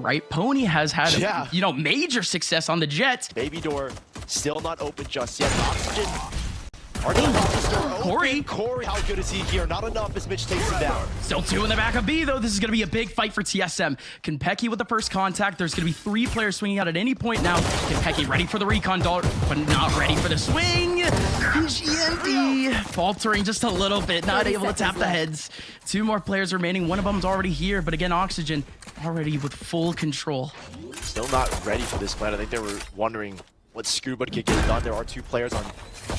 right? Pony has had, major success on the Jet. Baby door still not open just yet. Oxygen. Are gonna pop this door open. Corey, how good is he here? Not enough as Mitch takes him down. Still 2 in the back of B, though. This is going to be a big fight for TSM. Kenpecky with the first contact. There's going to be 3 players swinging out at any point now. Kenpecky ready for the recon dart, but not ready for the swing. And GMD faltering just a little bit, not able to tap the heads. 2 more players remaining. One of them's already here, but again, Oxygen already with full control. Still not ready for this plan. I think they were wondering what Scuba could get done. There are 2 players on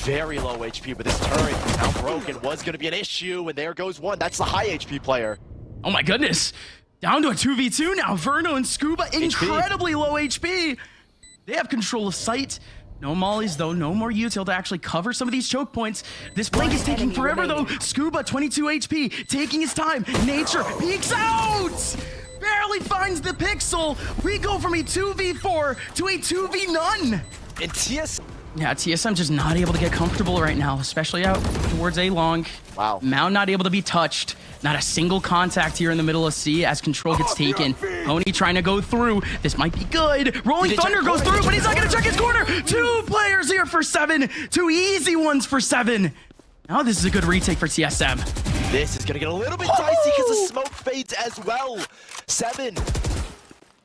very low HP, but this turret now broken was going to be an issue, and there goes one. That's the high HP player. Oh my goodness. Down to a 2v2 now. Verno and Scuba, incredibly low HP. They have control of sight. No mollies, though. No more util to actually cover some of these choke points. This flank is taking forever, though. Scuba, 22 HP, taking his time. Nature peeks out! Barely finds the pixel. We go from a 2v4 to a 2v none. And TSM just not able to get comfortable right now, especially out towards A long. Wow. Mound not able to be touched. Not a single contact here in the middle of C as control gets taken. Pony trying to go through. This might be good. Rolling Thunder goes through, but he's not going to check his corner. 2 players here for 7. 2 easy ones for 7. Now this is a good retake for TSM. This is going to get a little bit dicey because the smoke fades as well. 7.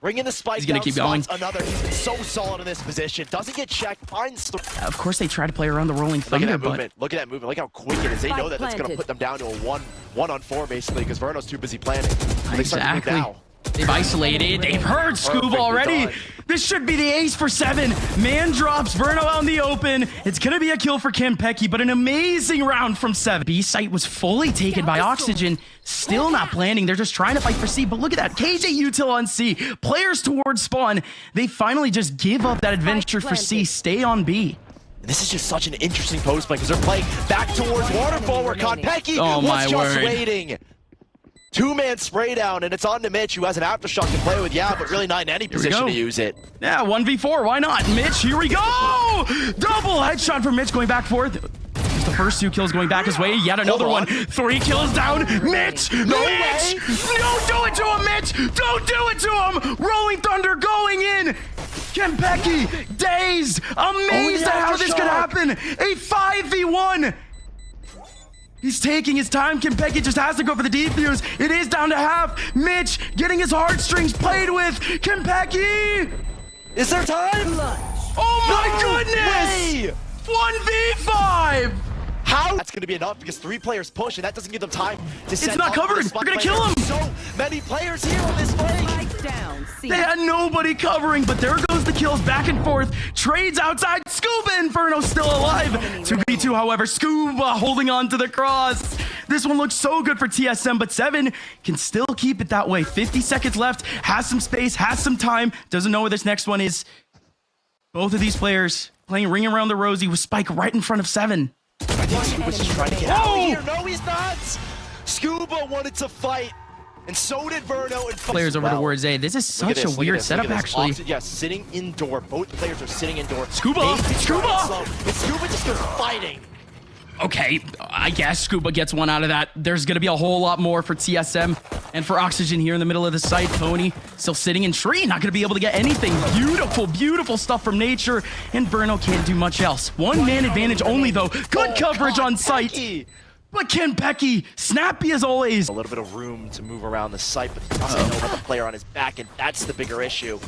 Bringing the spike. He's going to keep going. Another. He's been so solid in this position. Doesn't get checked. Finds. Of course, they try to play around the rolling thunder. Look at that movement. Look at that movement. Look how quick it is. They know that that's going to put them down to a 1-on-4 basically because Verno's too busy planning. So they start to move now. They've isolated. They've heard Scuba already. This should be the ace for 7. Man drops Verno out in the open. It's going to be a kill for Kenpecky, but an amazing round from 7. B site was fully taken by Oxygen. Still not planning. They're just trying to fight for C. But look at that. KJ util on C. Players towards spawn. They finally just give up that adventure for C. Stay on B. This is just such an interesting post play because they're playing back towards Waterfall where Kenpecky was just waiting. 2-man spray down, and it's on to Mitch, who has an aftershock to play with, but really not in any position to use it. Yeah, 1v4, why not? Mitch, here we go! Double headshot from Mitch going back forth. The first 2 kills going back his way, yet another one. 3 kills down. Mitch! No Mitch! way. Don't do it to him, Mitch! Don't do it to him! Rolling Thunder going in! Kenpecky, dazed, amazed at how this could happen! A 5v1! He's taking his time. Kenpecky just has to go for the defuse. It is down to half. Mitch getting his heartstrings played with. Kenpecky! Is there time? Oh my goodness! 1v5! How? That's going to be enough because 3 players push and that doesn't give them time to set It's not covered. We're going to kill him. So many players here on this flank. They had nobody covering, but there goes the kills back and forth. Trades outside. Scuba Inferno still alive. 2v2, however. Scuba holding on to the cross. This one looks so good for TSM, but 7 can still keep it that way. 50 seconds left. Has some space. Has some time. Doesn't know where this next one is. Both of these players playing Ring Around the Rosie with Spike right in front of 7. I think Scuba's just trying to get out of here. No, he's not. Scuba wanted to fight. And so did Verno. And players over towards A. This is such a weird setup, actually. Yeah, sitting indoor. Both players are sitting indoor. Scuba! Scuba! And Scuba just goes fighting. Okay, I guess Scuba gets one out of that. There's going to be a whole lot more for TSM and for Oxygen here in the middle of the site. Pony still sitting in tree, not going to be able to get anything. Beautiful, beautiful stuff from Nature, and Verno can't do much else. 1-man advantage only, though. Good coverage on site. But Kenpecky, snappy as always. A little bit of room to move around the site, but he doesn't know about the player on his back, and that's the bigger issue.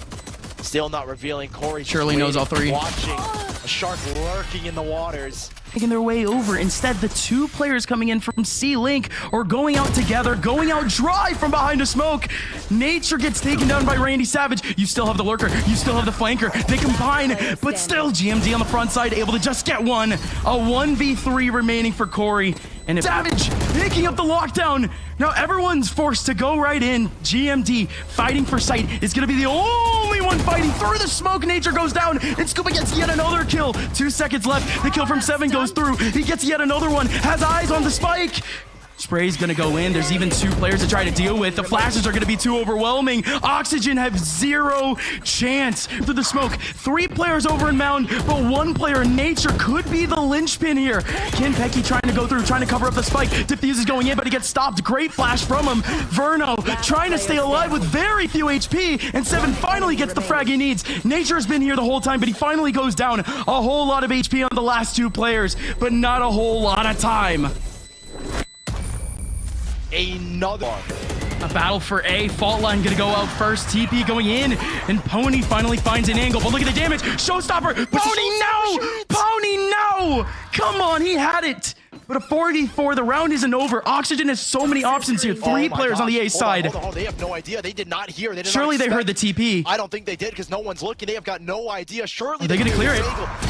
Still not revealing. Corey surely knows all 3. Watching a shark lurking in the waters. Making their way over. Instead, the 2 players coming in from C-Link or going out together, going out dry from behind a smoke. Nature gets taken down by Randy Savage. You still have the lurker. You still have the flanker. They combine, but still GMD on the front side able to just get one. A 1v3 remaining for Corey. And Savage picking up the lockdown. Now everyone's forced to go right in. GMD fighting for sight is going to be the only one fighting through the smoke. Nature goes down, and Scuba gets yet another kill. 2 seconds left. The kill from 7 goes through. He gets yet another one. Has eyes on the spike. Spray's gonna go in. There's even 2 players to try to deal with. The flashes are gonna be too overwhelming. Oxygen have 0 chance through the smoke. 3 players over in Mound, but 1 player in Nature could be the linchpin here. Kenpecky trying to go through, trying to cover up the spike. Diffuse is going in, but he gets stopped. Great flash from him. Verno trying to stay alive with very few HP, and 7 finally gets the frag he needs. Nature's been here the whole time, but he finally goes down. A whole lot of HP on the last 2 players, but not a whole lot of time. Another a battle for A. Fault line gonna go out first. TP going in, and Pony finally finds an angle. But look at the damage. Showstopper. Pony, no! Pony, no! Come on, he had it. But a 4v4, the round isn't over. Oxygen has so many options here. 3 players on the A side. Hold on. They have no idea. They did not hear. Surely they heard the TP. I don't think they did because no one's looking. They have got no idea. Surely they're gonna clear it.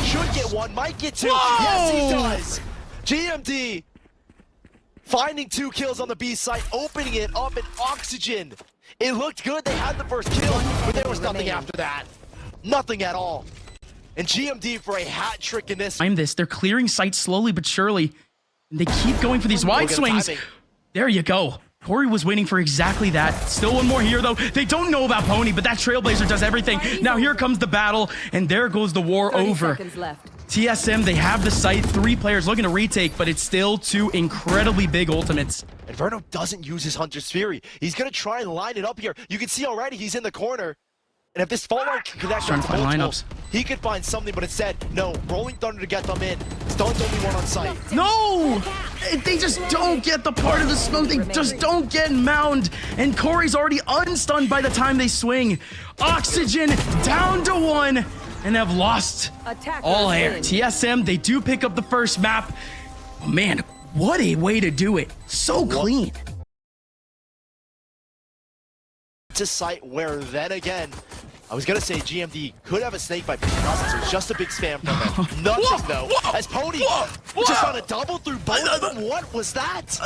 Should get 1, might get 2. Whoa! Yes, he does. GMD finding 2 kills on the B site, opening it up in Oxygen. It looked good. They had the first kill, but there was nothing after that. Nothing at all. And GMD for a hat trick in this. They're clearing sites slowly but surely. And they keep going for these wide swings. There you go. Corey was waiting for exactly that. Still 1 more here, though. They don't know about Pony, but that Trailblazer does everything. Now here comes the battle, and there goes the war over. TSM, they have the site. 3 players looking to retake, but it's still 2 incredibly big ultimates. And Verno doesn't use his Hunter's Fury. He's going to try and line it up here. You can see already he's in the corner. And if this fault line can connect on lineups, he could find something, but instead, no. Rolling Thunder to get them in. Stun's only 1 on site. No! They just don't get the part of the smoke. They just don't get Mound. And Corey's already unstunned by the time they swing. Oxygen down to 1 and have lost all air. TSM, they do pick up the first map. Oh, man, what a way to do it. So clean. To site where then again, I was gonna say GMD could have a snake bite, but so it's just a big spam from them. Nothing though. As Pony just on a double through both of them. What was that?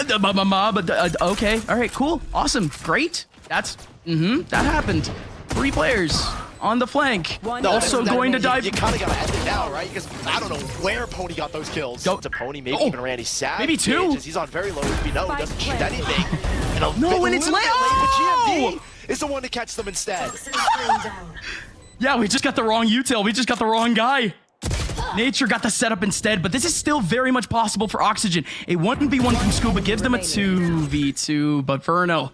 Okay, all right, cool, awesome, great. That's that happened. 3 players on the flank. Also going to dive. You kind of gotta end it now, right? Because I don't know where Pony got those kills. Go to Pony, maybe even Randy Savage. Maybe 2. He's on very low HP. No, he doesn't shoot anything. And it's late. GMD is the one to catch them instead. Yeah, we just got the wrong util. We just got the wrong guy. Nature got the setup instead, but this is still very much possible for Oxygen. A 1v1 from Scuba gives them a 2v2, but Verno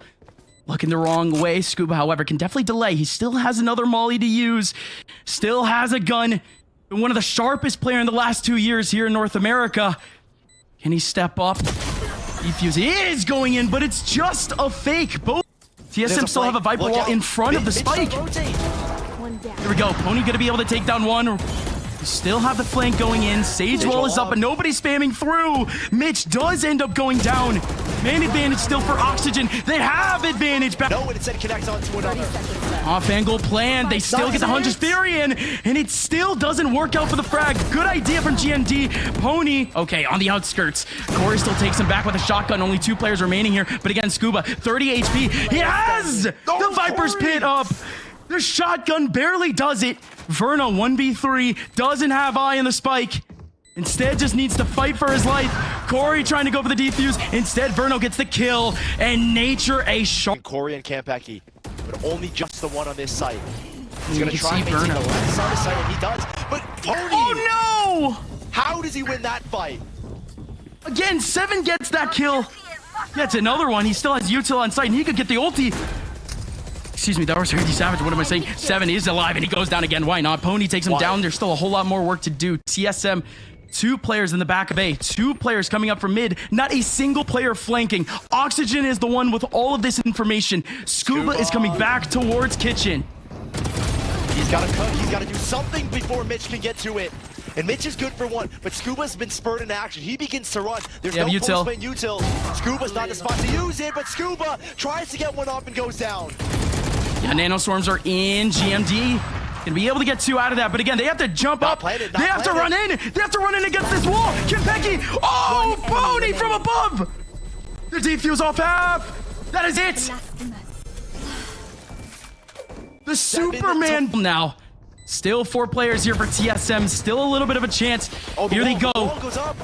looking the wrong way. Scuba, however, can definitely delay. He still has another molly to use, still has a gun. Been one of the sharpest player in the last 2 years here in North America. Can he step up? Defuse is going in, but it's just a fake. Both TSM still have a Viper wall in front of the spike. Here we go. Pony gonna be able to take down 1. Still have the flank going in. Sage wall is up, but nobody's spamming through. Mitch does end up going down. Man advantage still for Oxygen. They have advantage back. No, and instead connects onto another. Off angle plan. They still get the Hunter's Fury in, and it still doesn't work out for the frag. Good idea from GMD. Pony, okay, on the outskirts. Corey still takes him back with a shotgun. Only 2 players remaining here, but again, Scuba, 30 HP. He has the Viper's Pit up. The shotgun barely does it. Verno 1v3, doesn't have eye on the spike. Instead, just needs to fight for his life. Corey trying to go for the defuse. Instead, Verno gets the kill. And Nature a shot. Corey and Kenpecky, but only just the 1 on this site. He's going to try and Verno. the left side of the site, and he does. But Pony! Oh no! How does he win that fight? Again, 7 gets that kill. Gets another one. He still has util on site, and he could get the ulti. Excuse me, that was Randy Savage. What am I saying? 7 is alive, and he goes down again. Why not? Pony takes him down. There's still a whole lot more work to do. TSM, 2 players in the back of A. 2 players coming up from mid. Not a single player flanking. Oxygen is the one with all of this information. Scuba is coming back towards Kitchen. He's got to cook. He's got to do something before Mitch can get to it. And Mitch is good for 1, but Scuba's been spurred into action. He begins to run. There's no post-lane util. Scuba's not the spot to use it, but Scuba tries to get 1 off and goes down. Yeah, nanoswarms are in. GMD gonna be able to get 2 out of that, but again, they have to jump up. They have to run in. They have to run in against this wall. Kenpecky. Oh, Pony from above. The defuse off half. That is it. The Superman now. Still 4 players here for TSM. Still a little bit of a chance. Here they go. The wall goes up.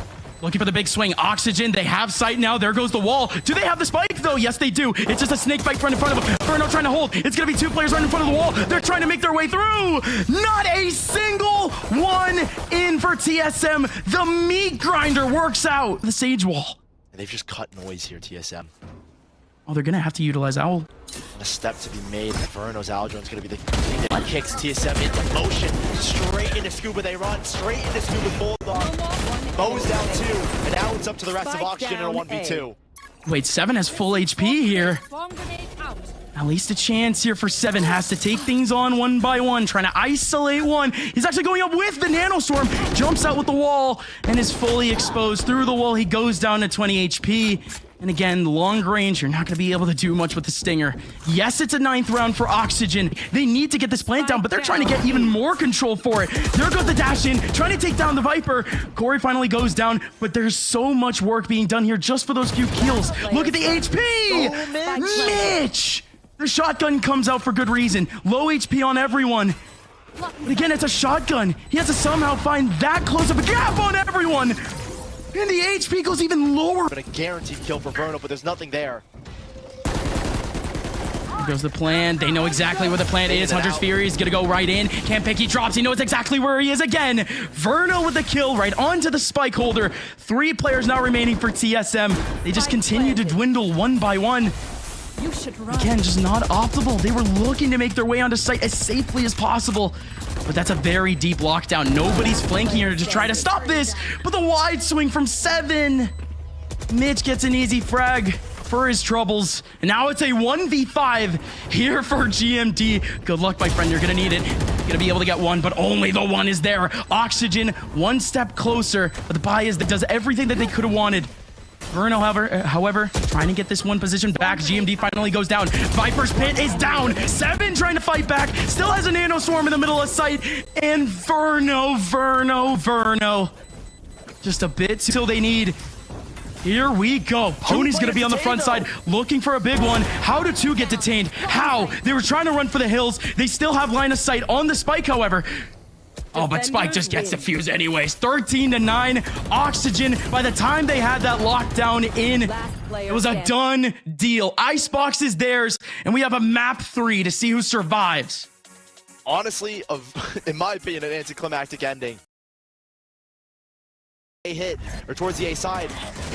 Looking for the big swing. Oxygen, they have sight now. There goes the wall. Do they have the spike, though? Yes, they do. It's just a snake bite right in front of them. Verno trying to hold. It's going to be two players right in front of the wall. They're trying to make their way through. Not a single one in for TSM. The meat grinder works out. The Sage Wall. And they've just cut noise here, TSM. Oh, they're going to have to utilize Owl. A step to be made. Verno's Owl Drone's going to be the thing that kicks TSM into motion. Straight into Scuba they run. Straight into Scuba's Bulldog. Bo's down 2. And now it's up to the rest of Oxygen in a 1v2. Wait, 7 has full HP here. At least a chance here for 7. Has to take things on one by one. Trying to isolate one. He's actually going up with the Nanostorm. Jumps out with the wall and is fully exposed. Through the wall, he goes down to 20 HP. And again, long range, you're not going to be able to do much with the Stinger. Yes, it's a 9th round for Oxygen. They need to get this plant down, but they're trying to get even more control for it. There goes the dash in, trying to take down the Viper. Corey finally goes down, but there's so much work being done here just for those few kills. Look at the HP! Oh, Mitch! The shotgun comes out for good reason. Low HP on everyone. But again, it's a shotgun. He has to somehow find that close of a gap on everyone. And the HP goes even lower. But a guaranteed kill for Verno, but there's nothing there. Here goes the plan. They know exactly where the plan is. Hunter's Fury is going to go right in. Campeki drops. He knows exactly where he is again. Verno with the kill right onto the spike holder. 3 players now remaining for TSM. They just continue to dwindle one by one. Again, just not optimal. They were looking to make their way onto site as safely as possible. But that's a very deep lockdown. Nobody's flanking here to try to stop this. But the wide swing from 7. Mitch gets an easy frag for his troubles. And now it's a 1v5 here for GMD. Good luck, my friend. You're going to need it. You're going to be able to get one, but only the one is there. Oxygen, one step closer. But the BABYBAY that does everything that they could have wanted. Verno, however, trying to get this one position back. GMD finally goes down. Viper's pit is down. 7 trying to fight back. Still has a Nanostorm in the middle of sight. And Verno. Just a bit till they need. Here we go. Pony's going to be on the front side looking for a big one. How do 2 get detained? How? They were trying to run for the hills. They still have line of sight on the spike, however. Oh, but Spike just gets defused anyways. 13-9. Oxygen, by the time they had that lockdown in, it was a done deal. Icebox is theirs, and we have a map 3 to see who survives. Honestly, in my opinion, an anticlimactic ending. A hit, or towards the A side.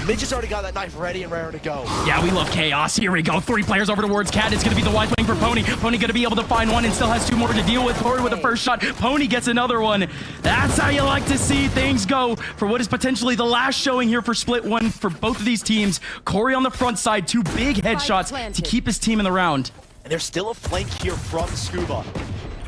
Mitch has already got that knife ready and raring to go. Yeah, we love chaos. Here we go. 3 players over towards Cat. It's going to be the wide swing for Pony. Pony going to be able to find one and still has 2 more to deal with. Corey with the first shot. Pony gets another one. That's how you like to see things go for what is potentially the last showing here for Split 1 for both of these teams. Corey on the front side. 2 big headshots to keep his team in the round. And there's still a flank here from Scuba.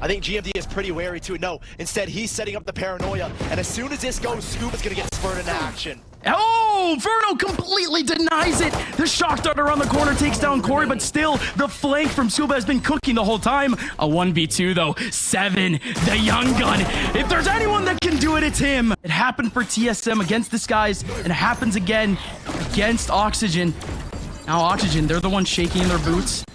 I think GMD is pretty wary to it. No, instead he's setting up the paranoia. And as soon as this goes, Scuba's gonna get spurred into action. Oh, Verno completely denies it. The shock dart around the corner takes down Corey, but still the flank from Scuba has been cooking the whole time. A 1v2 though. 7, the young gun. If there's anyone that can do it, it's him. It happened for TSM against this guys, and it happens again against Oxygen. Now Oxygen, they're the ones shaking in their boots.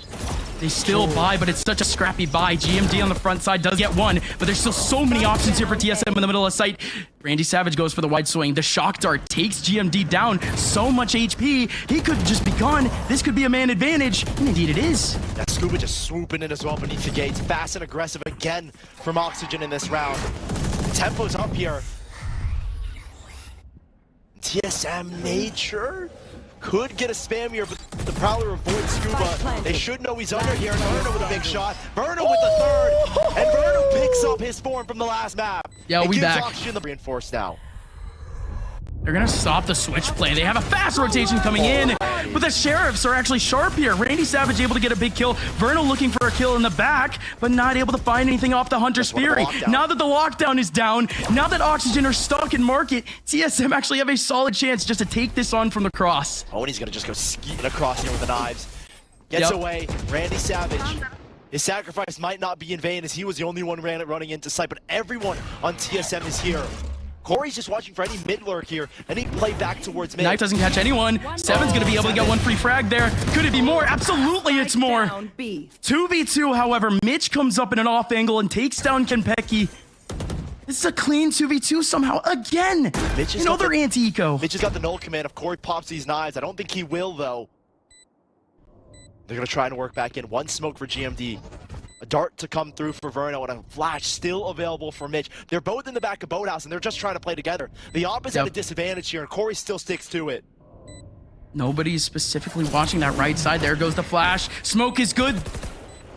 They still buy, but it's such a scrappy buy. GMD on the front side does get one, but there's still so many options here for TSM in the middle of sight. Randy Savage goes for the wide swing. The shock dart takes GMD down. So much HP. He could just be gone. This could be a man advantage, and indeed it is. That Scuba just swooping in as well beneath the gates. Fast and aggressive again from Oxygen in this round. Tempo's up here. TSM Nature could get a spam here, but the Prowler avoids Scuba. They should know he's under here. And Verno with a big shot. Verno with the third. And Verno picks up his form from the last map. Yeah, we back. Oxygen the reinforce now. They're going to stop the switch play. They have a fast rotation coming in, but the Sheriffs are actually sharp here. Randy Savage able to get a big kill. Verno looking for a kill in the back, but not able to find anything off the Hunter's Fury. Now that the lockdown is down, now that Oxygen are stuck in market, TSM actually have a solid chance just to take this on from the cross. Oh, and he's going to just go skeeting across here with the knives. Gets away. Randy Savage. His sacrifice might not be in vain as he was the only one running into sight, but everyone on TSM is here. Corey's just watching for any mid lurk here, and he play back towards mid. Knife doesn't catch anyone. 7's going to be able to get one free frag there. Could it be more? Absolutely, it's more. 2v2, however, Mitch comes up in an off angle and takes down Campeki. This is a clean 2v2 somehow again. Another anti-eco. Mitch has got the null command. If Corey pops these knives, I don't think he will though. They're gonna try and work back in. One smoke for GMD. A dart to come through for Verno and a flash still available for Mitch. They're both in the back of Boathouse and they're just trying to play together. The opposite at a disadvantage here and Corey still sticks to it. Nobody's specifically watching that right side. There goes the flash. Smoke is good.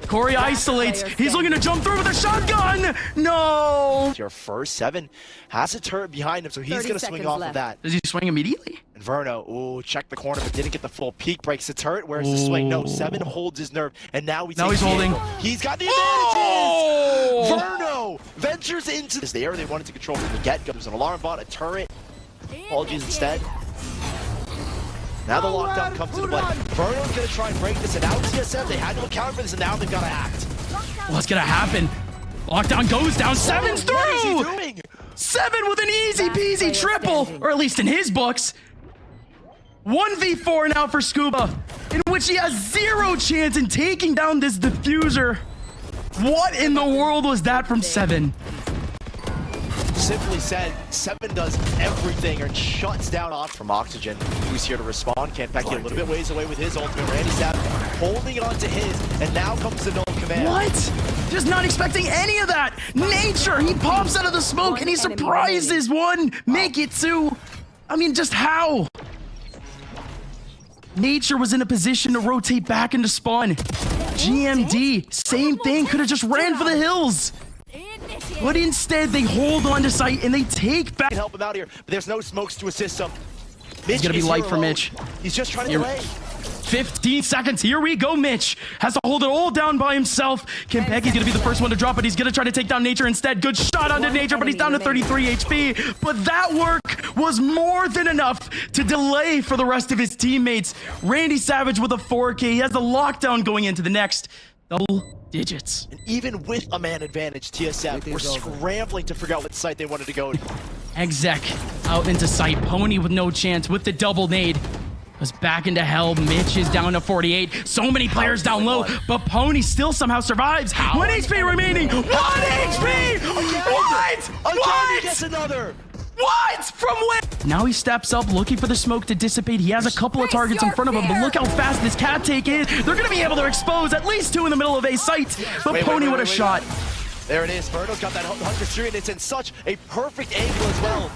Corey isolates. He's looking to jump through with a shotgun. No. Your first 7 has a turret behind him, so he's going to swing off of that. Does he swing immediately? And Verno, ooh, checked the corner, but didn't get the full peek. Breaks the turret. Where's the swing? No, 7 holds his nerve, and now he's holding. He's got the advantages. Verno ventures into this. They wanted to control from the get-go. There's an alarm bot, a turret. Apologies instead. Now the lockdown comes into play. Verno's gonna try and break this, and now TSM, they had to account for this, and now they've got to act. What's gonna happen? Lockdown goes down, 7's through! What is he doing? 7 with an easy peasy triple, or at least in his books. 1v4 now for Scuba, in which he has 0 chance in taking down this diffuser. What in the world was that from 7? Simply said, 7 does everything and shuts down off from Oxygen, who's here to respond. Campeki a little bit ways away with his ultimate. Randy Savage holding on to his, and now comes the null command. What? Just not expecting any of that. Nature, he pops out of the smoke and he surprises one. Make it 2. I mean, just how? Nature was in a position to rotate back into spawn. GMD, same thing, could have just ran for the hills. But instead, they hold on to sight and they take back. Help him out here, but there's no smokes to assist him. It's gonna be light for Mitch. He's just trying to delay. 15 seconds. Here we go. Mitch has to hold it all down by himself. Campeki's gonna be the first one to drop it. He's gonna try to take down Nature instead. Good shot onto Nature, but he's down to 33 HP. But that work was more than enough to delay for the rest of his teammates. Randy Savage with a 4K. He has the lockdown going into the next double digits. And even with a man advantage, TSM were scrambling to figure out what site they wanted to go to. Exec out into sight. Pony with no chance with the double nade. Was back into hell. Mitch is down to 48. So many players down low, but Pony still somehow survives. 1 HP remaining. 1 HP! What? What? He gets another. What? From where? Now he steps up looking for the smoke to dissipate. He has a couple of targets in front of him, but look how fast this cat take is. They're going to be able to expose at least 2 in the middle of a site, but Pony with a shot. There it is. Verno's got that 100 and it's in such a perfect angle as well.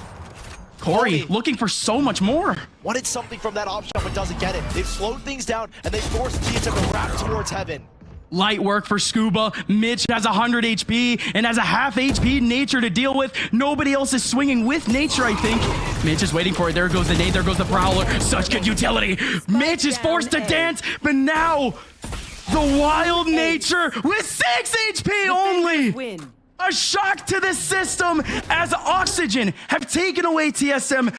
Corey looking for so much more. Wanted something from that option, but doesn't get it. They've slowed things down, and they forced TSM to wrap towards heaven. Light work for Scuba. Mitch has 100 HP and has a half HP Nature to deal with. Nobody else is swinging with Nature, I think. Mitch is waiting for it. There goes the nade. There goes the Prowler. Such good utility. Mitch is forced to dance, but now the wild Nature with 6 HP only. A shock to the system as Oxygen have taken away TSM.